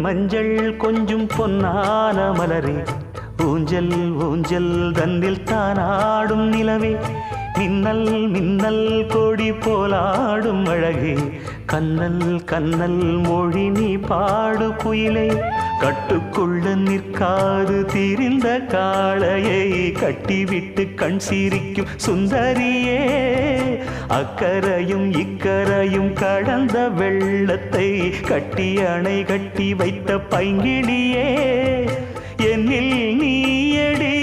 மஞ்சள் கொஞ்சம் பொன்னான மலரே, ஊஞ்சல் ஊஞ்சல் தன்னில் தானாடும் நிலவே, மின்னல் மின்னல் கொடி போலாடும் அழகே, கண்ணல் கண்ணல் மொழி நீ பாடு குயிலே, கட்டுக்குள்ள நிற்காது திரிந்த காளையை கட்டிவிட்டு கண் சிரிக்கும் சுந்தரியே, அக்கரையும் இக்கரையும் கடந்த வெள்ளத்தை கட்டி அணை கட்டி வைத்த பைங்கிளியே, என்னில் நீயடி